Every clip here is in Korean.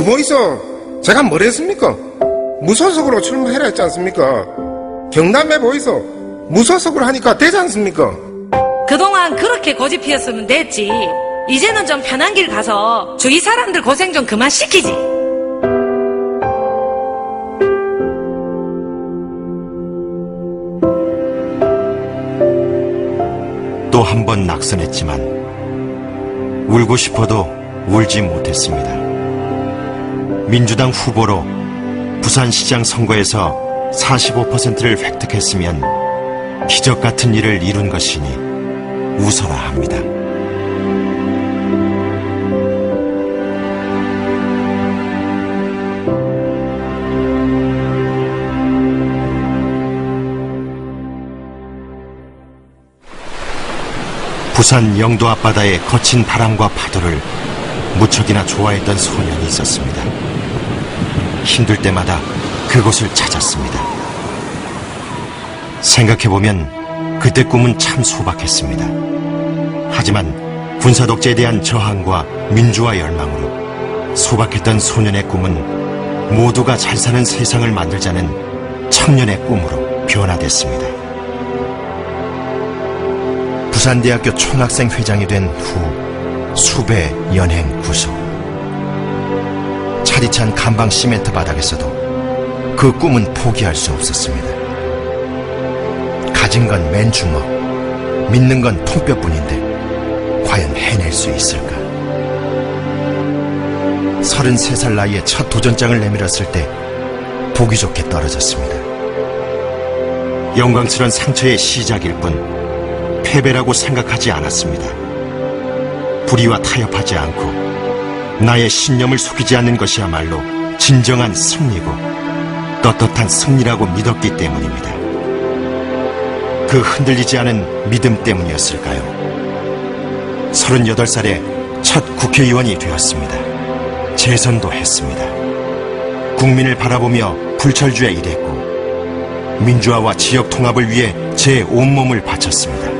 보이소, 제가 뭘 했습니까? 무소속으로 출마해라 했지 않습니까? 경남에 보이소, 무소속으로 하니까 되지 않습니까? 그동안 그렇게 고집 피웠으면 됐지. 이제는 좀 편한 길 가서 주위 사람들 고생 좀 그만 시키지. 또 한 번 낙선했지만 울고 싶어도 울지 못했습니다. 민주당 후보로 부산시장 선거에서 45%를 획득했으면 기적 같은 일을 이룬 것이니 웃어라 합니다. 부산 영도 앞바다의 거친 바람과 파도를 무척이나 좋아했던 소년이 있었습니다. 힘들 때마다 그곳을 찾았습니다. 생각해보면 그때 꿈은 참 소박했습니다. 하지만 군사독재에 대한 저항과 민주화 열망으로 소박했던 소년의 꿈은 모두가 잘 사는 세상을 만들자는 청년의 꿈으로 변화됐습니다. 부산대학교 총학생 회장이 된 후 수배 연행 구속. 차디찬 간방 시멘트 바닥에서도 그 꿈은 포기할 수 없었습니다. 가진 건 맨주먹, 믿는 건 통뼈뿐인데 과연 해낼 수 있을까? 33살 나이에 첫 도전장을 내밀었을 때 보기 좋게 떨어졌습니다. 영광스러운 상처의 시작일 뿐 패배라고 생각하지 않았습니다. 불의와 타협하지 않고 나의 신념을 속이지 않는 것이야말로 진정한 승리고 떳떳한 승리라고 믿었기 때문입니다. 그 흔들리지 않은 믿음 때문이었을까요? 38살에 첫 국회의원이 되었습니다. 재선도 했습니다. 국민을 바라보며 불철주야 일했고 민주화와 지역 통합을 위해 제 온몸을 바쳤습니다.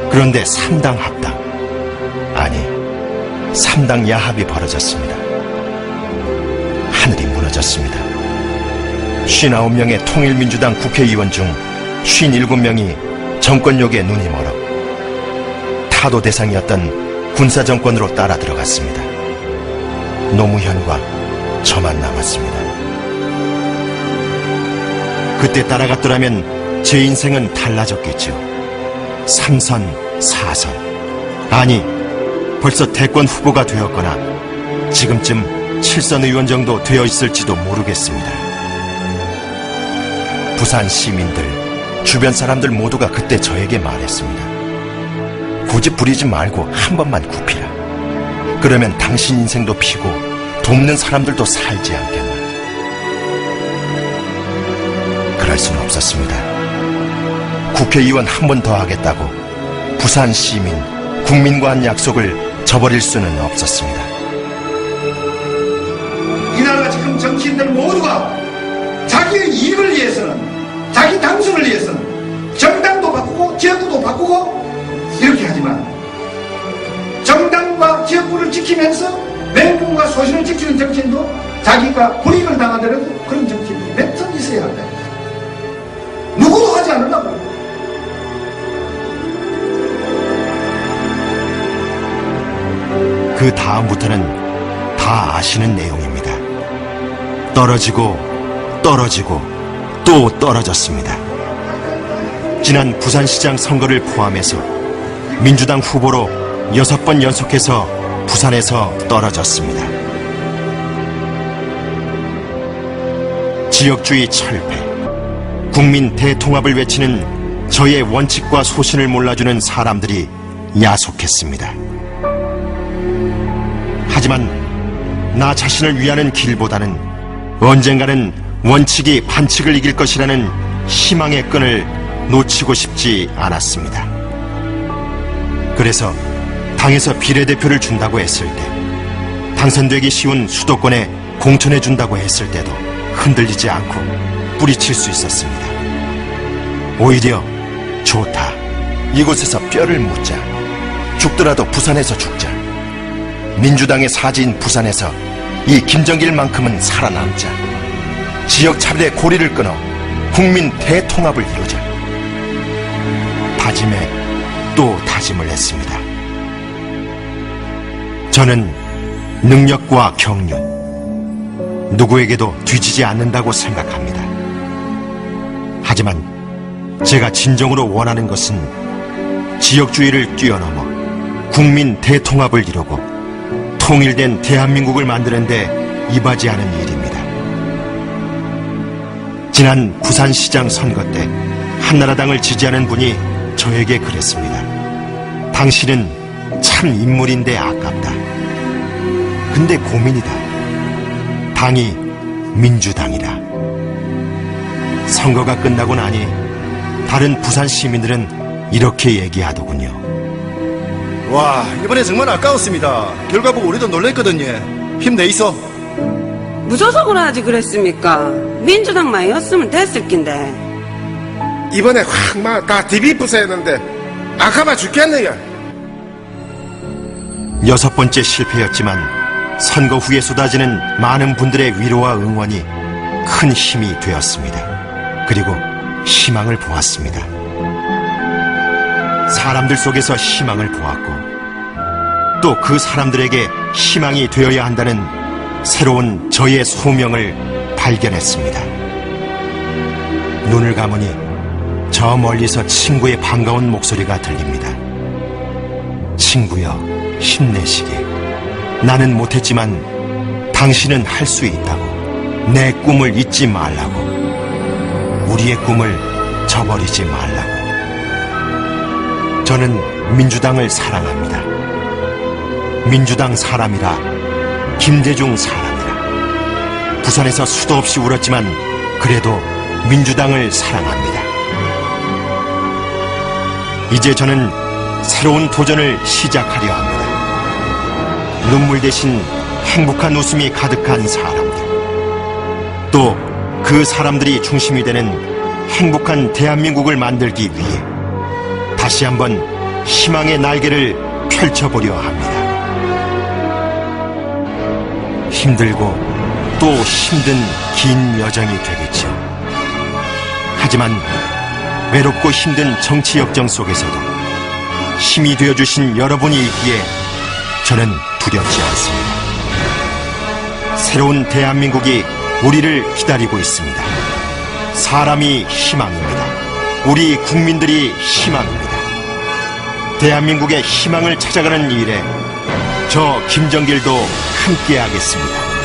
그런데 3당 합당, 아니 3당 야합이 벌어졌습니다. 하늘이 무너졌습니다. 59명의 통일민주당 국회의원 중 57명이 정권욕에 눈이 멀어 타도 대상이었던 군사정권으로 따라 들어갔습니다. 노무현과 저만 남았습니다. 그때 따라갔더라면 제 인생은 달라졌겠죠. 3선, 4선, 아니 벌써 대권 후보가 되었거나 지금쯤 7선 의원 정도 되어 있을지도 모르겠습니다. 부산 시민들, 주변 사람들 모두가 그때 저에게 말했습니다. 고집 부리지 말고 한 번만 굽히라. 그러면 당신 인생도 피고 돕는 사람들도 살지 않겠나. 그럴 수는 없었습니다. 국회의원 한 번 더 하겠다고 부산 시민, 국민과 한 약속을 저버릴 수는 없었습니다. 이 나라 지금 정치인들 모두가 자기의 이익을 위해서는, 자기 당선을 위해서는 정당도 바꾸고 지역구도 바꾸고 이렇게 하지만 정당과 지역구를 지키면서 맹공과 소신을 지키는 정치인도 자기가 불이익을 당하더라도 그런 정치인이 몇 번 있어야 한다. 누구도 하지 않으려고. 그 다음부터는 다 아시는 내용입니다. 떨어지고 떨어지고 또 떨어졌습니다. 지난 부산시장 선거를 포함해서 민주당 후보로 6번 연속해서 부산에서 떨어졌습니다. 지역주의 철폐, 국민 대통합을 외치는 저의 원칙과 소신을 몰라주는 사람들이 야속했습니다. 하지만 나 자신을 위하는 길보다는 언젠가는 원칙이 반칙을 이길 것이라는 희망의 끈을 놓치고 싶지 않았습니다. 그래서 당에서 비례대표를 준다고 했을 때, 당선되기 쉬운 수도권에 공천해준다고 했을 때도 흔들리지 않고 뿌리칠 수 있었습니다. 오히려 좋다. 이곳에서 뼈를 묻자. 죽더라도 부산에서 죽자. 민주당의 사지인 부산에서 이 김정길만큼은 살아남자. 지역 차별의 고리를 끊어 국민 대통합을 이루자. 다짐에 또 다짐을 했습니다. 저는 능력과 경륜, 누구에게도 뒤지지 않는다고 생각합니다. 하지만 제가 진정으로 원하는 것은 지역주의를 뛰어넘어 국민 대통합을 이루고 통일된 대한민국을 만드는데 이바지하는 일입니다. 지난 부산시장 선거 때 한나라당을 지지하는 분이 저에게 그랬습니다. 당신은 참 인물인데 아깝다. 근데 고민이다. 당이 민주당이라. 선거가 끝나고 나니 다른 부산 시민들은 이렇게 얘기하더군요. 와, 이번에 정말 아까웠습니다. 결과 보고 우리도 놀랬거든요. 힘내 있어. 무소속으로 하지 그랬습니까? 민주당만이었으면 됐을 낀데. 이번에 확 막 다 디비부서 했는데 아까봐 죽겠네요. 6번째 실패였지만 선거 후에 쏟아지는 많은 분들의 위로와 응원이 큰 힘이 되었습니다. 그리고 희망을 보았습니다. 사람들 속에서 희망을 보았고 또 그 사람들에게 희망이 되어야 한다는 새로운 저의 소명을 발견했습니다. 눈을 감으니 저 멀리서 친구의 반가운 목소리가 들립니다. 친구여, 힘내시게. 나는 못했지만 당신은 할 수 있다고. 내 꿈을 잊지 말라고. 우리의 꿈을 저버리지 말라고. 저는 민주당을 사랑합니다. 민주당 사람이라, 김대중 사람이라. 부산에서 수도 없이 울었지만 그래도 민주당을 사랑합니다. 이제 저는 새로운 도전을 시작하려 합니다. 눈물 대신 행복한 웃음이 가득한 사람들. 또 그 사람들이 중심이 되는 행복한 대한민국을 만들기 위해 다시 한번 희망의 날개를 펼쳐보려 합니다. 힘들고 또 힘든 긴 여정이 되겠죠. 하지만 외롭고 힘든 정치 역정 속에서도 힘이 되어주신 여러분이 있기에 저는 두렵지 않습니다. 새로운 대한민국이 우리를 기다리고 있습니다. 사람이 희망입니다. 우리 국민들이 희망입니다. 대한민국의 희망을 찾아가는 일에 저 김정길도 함께하겠습니다.